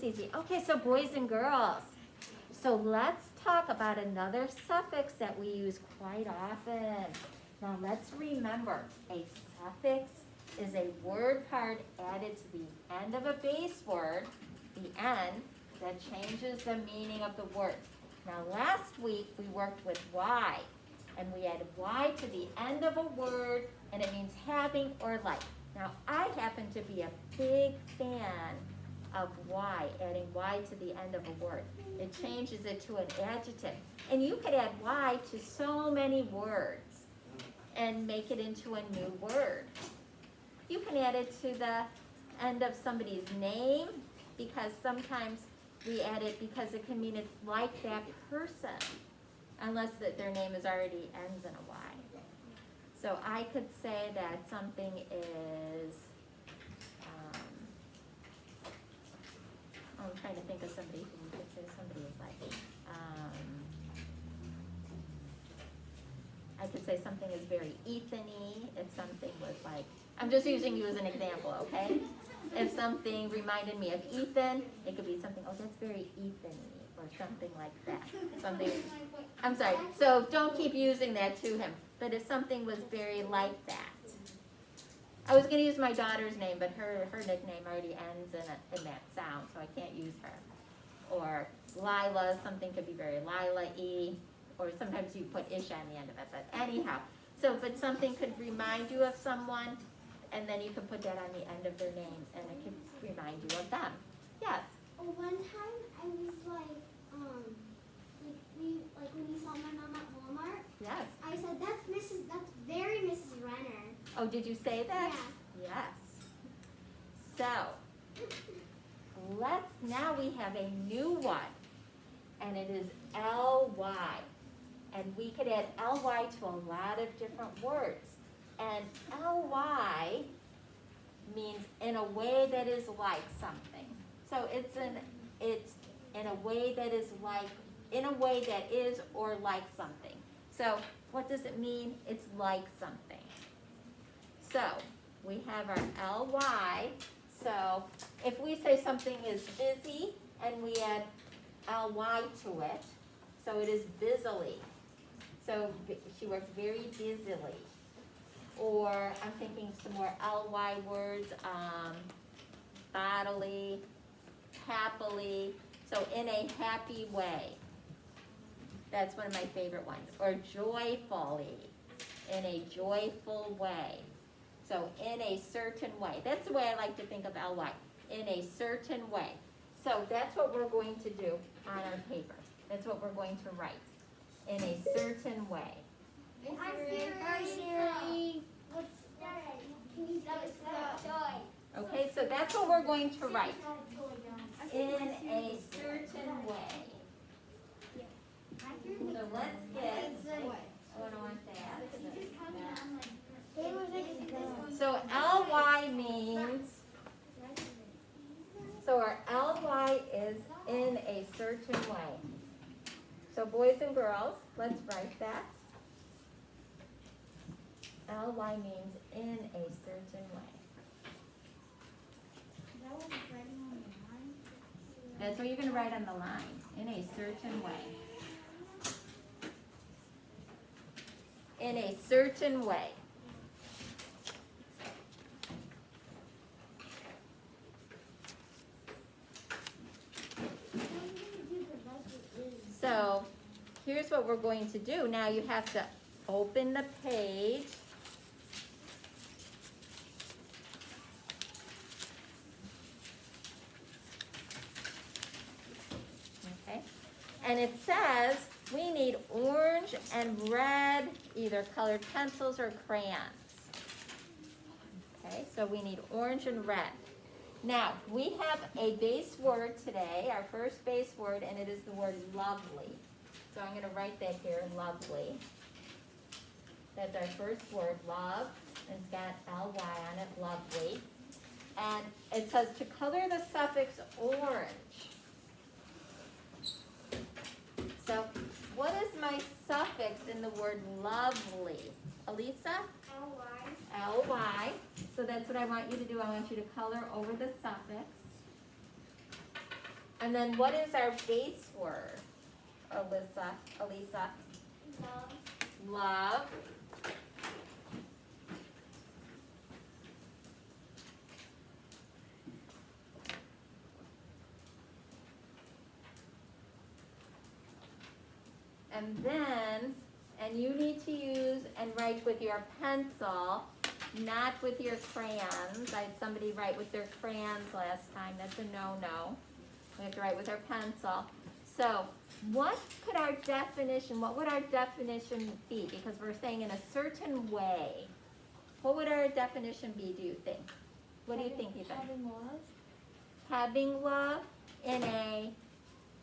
easy. Okay, so boys and girls. So let's talk about another suffix that we use quite often. Now let's remember, a suffix is a word part added to the end of a base word, the end, that changes the meaning of the word. Now last week we worked with Y, and we added Y to the end of a word, and it means having or like. Now I happen to be a big fan of Y, adding Y to the end of a word. It changes it to an adjective. And you could add Y to so many words and make it into a new word. You can add it to the end of somebody's name, because sometimes we add it because it can mean it's like that person, unless their name is already ends in a Y. So I could say that something is, I'm trying to think of somebody who could say somebody is like, I could say something is very Ethan-y if something was like, I'm just using you as an example, okay? If something reminded me of Ethan, it could be something, oh, that's very Ethan-y, or something like that. Something, I'm sorry, so don't keep using that to him. But if something was very like that. I was going to use my daughter's name, but her nickname already ends in that sound, so I can't use her. Or Lila, something could be very Lila-y. Or sometimes you put ish on the end of it, but anyhow. So, but something could remind you of someone, and then you can put that on the end of their name, and it could remind you of them. Yes? Oh, one time I was like when you saw my mom at Walmart. Yes. I said, that's very Mrs. Renner. Oh, did you say that? Yeah. Yes. So, now we have a new one, and it is L-Y. And we could add L-Y to a lot of different words. And L-Y means in a way that is like something. So it's in a way that is like, in a way that is or like something. So what does it mean? It's like something. So we have our L-Y. So if we say something is busy and we add L-Y to it, so it is busily. So she works very busily. Or I'm thinking some more L-Y words, bodily, happily, so in a happy way. That's one of my favorite ones. Or joyfully, in a joyful way. So in a certain way. That's the way I like to think of L-Y, in a certain way. So that's what we're going to do on our paper. That's what we're going to write, in a certain way. Hi, Siri. What's that? Can you joy? Okay, so that's what we're going to write, in a certain way. So let's get, what do I want to add? So L-Y means, so our L-Y is in a certain way. So boys and girls, let's write that. L-Y means in a certain way. That's what you're going to write on the line, in a certain way. In a certain way. So here's what we're going to do. Now you have to open the page. Okay. And it says we need orange and red, either colored pencils or crayons. Okay, so we need orange and red. Now, we have a base word today, our first base word, and it is the word lovely. So I'm going to write that here, lovely. That's our first word, love. And it's got L-Y on it, lovely. And it says to color the suffix orange. So what is my suffix in the word lovely? Elisa? L-Y. L-Y. So that's what I want you to do. I want you to color over the suffix. And then what is our base word, Elisa? Love. And then, and you need to use and write with your pencil, not with your crayons. I had somebody write with their crayons last time. That's a no-no. We have to write with our pencil. So what would our definition be? Because we're saying in a certain way. What would our definition be, do you think? What do you think, Ethan? Having love. Having love in a,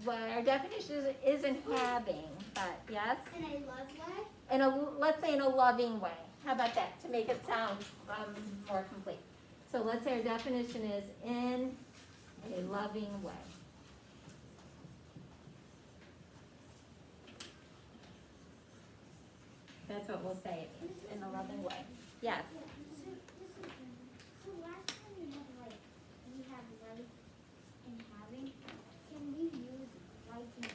well, our definition isn't having, but yes? In a love way? In a, let's say in a loving way. How about that, to make it sound more complete? So let's say our definition is in a loving way. That's what we'll say it means, in a loving way. Yes? So last time we had like and having. Can we use like and is?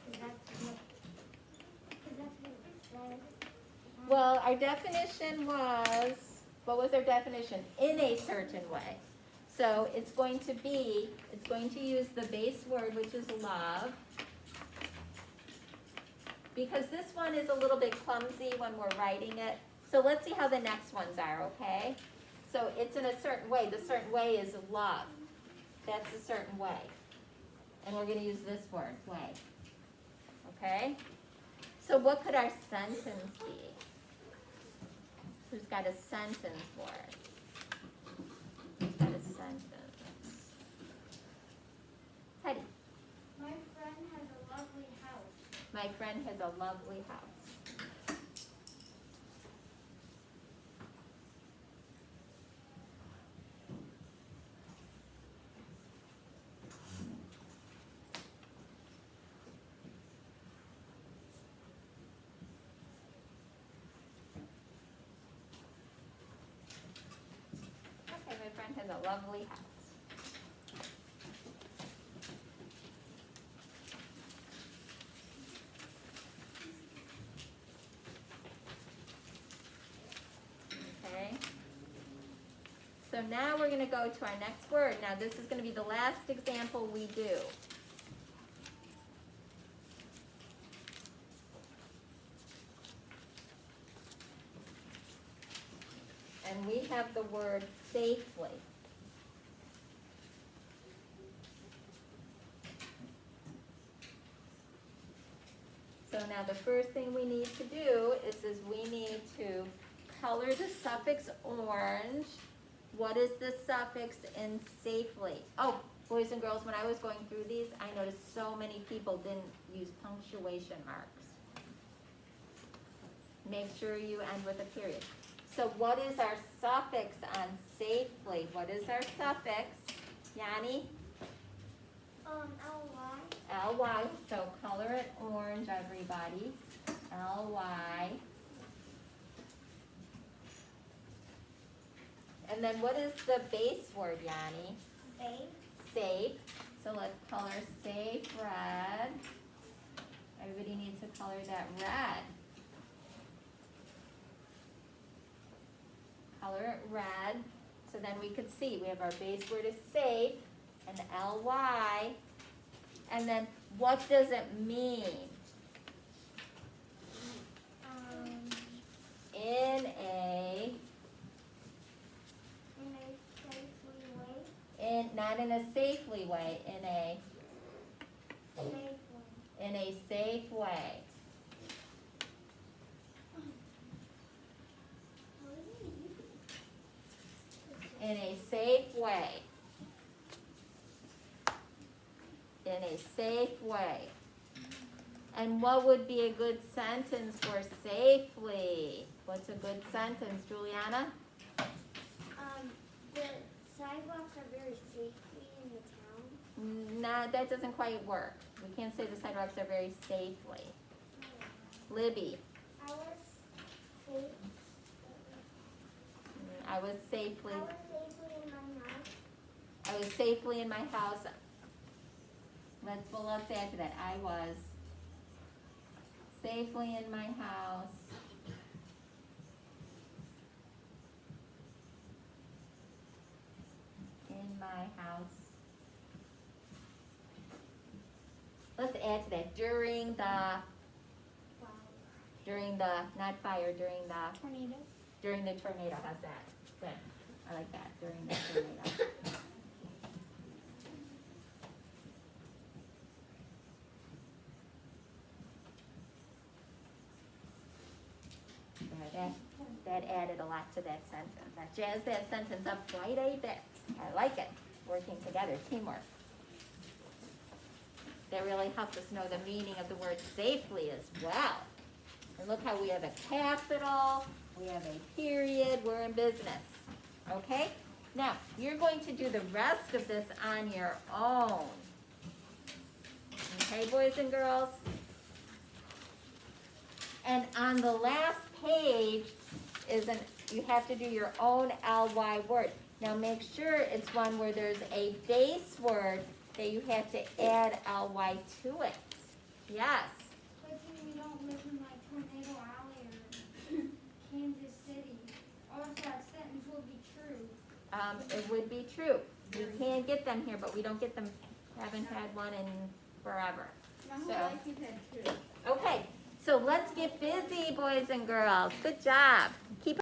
Because that's what it says. Well, our definition was, what was our definition? In a certain way. So it's going to use the base word, which is love. Because this one is a little bit clumsy when we're writing it. So let's see how the next ones are, okay? So it's in a certain way. The certain way is love. That's a certain way. And we're going to use this word, way. Okay? So what could our sentence be? Who's got a sentence for it? Who's got a sentence? Teddy. My friend has a lovely house. My friend has a lovely house. Okay, my friend has a lovely house. Okay. So now we're going to go to our next word. Now this is going to be the last example we do. And we have the word safely. So now the first thing we need to do is we need to color the suffix orange. What is the suffix in safely? Oh, boys and girls, when I was going through these, I noticed so many people didn't use punctuation marks. Make sure you end with a period. So what is our suffix on safely? What is our suffix? Yanni? L-Y. L-Y. So color it orange, everybody. L-Y. And then what is the base word, Yanni? Safe. Safe. So let's color safe red. Everybody needs to color that red. Color it red. So then we could see we have our base word is safe and L-Y. And then what does it mean? In a safely way. Not in a safely way, in a Safe way. in a safe way. In a safe way. In a safe way. And what would be a good sentence for safely? What's a good sentence, Juliana? The sidewalks are very safely in the town. No, that doesn't quite work. We can't say the sidewalks are very safely. Libby. I was safe. I was safely. I was safely in my house. I was safely in my house. let's add to that. I was safely in my house. In my house. Let's add to that. During the, not fire, during the tornado. How's that? Good. I like that. During the tornado. Yeah, that added a lot to that sentence. That jazzed that sentence up quite a bit. I like it. Working together, teamwork. That really helps us know the meaning of the word safely as well. And look how we have a capital, we have a period, we're in business. Okay? Now, you're going to do the rest of this on your own. Okay, boys and girls? And on the last page you have to do your own ly word. Now make sure it's one where there's a base word that you have to add ly to it. Yes. But we don't live in like Tornado Alley or Kansas City. Or else that sentence will be true. It would be true. We can get them here, but we don't get them, haven't had one in forever. My whole life you've had true. Okay, so let's get busy, boys and girls. Good job. Keep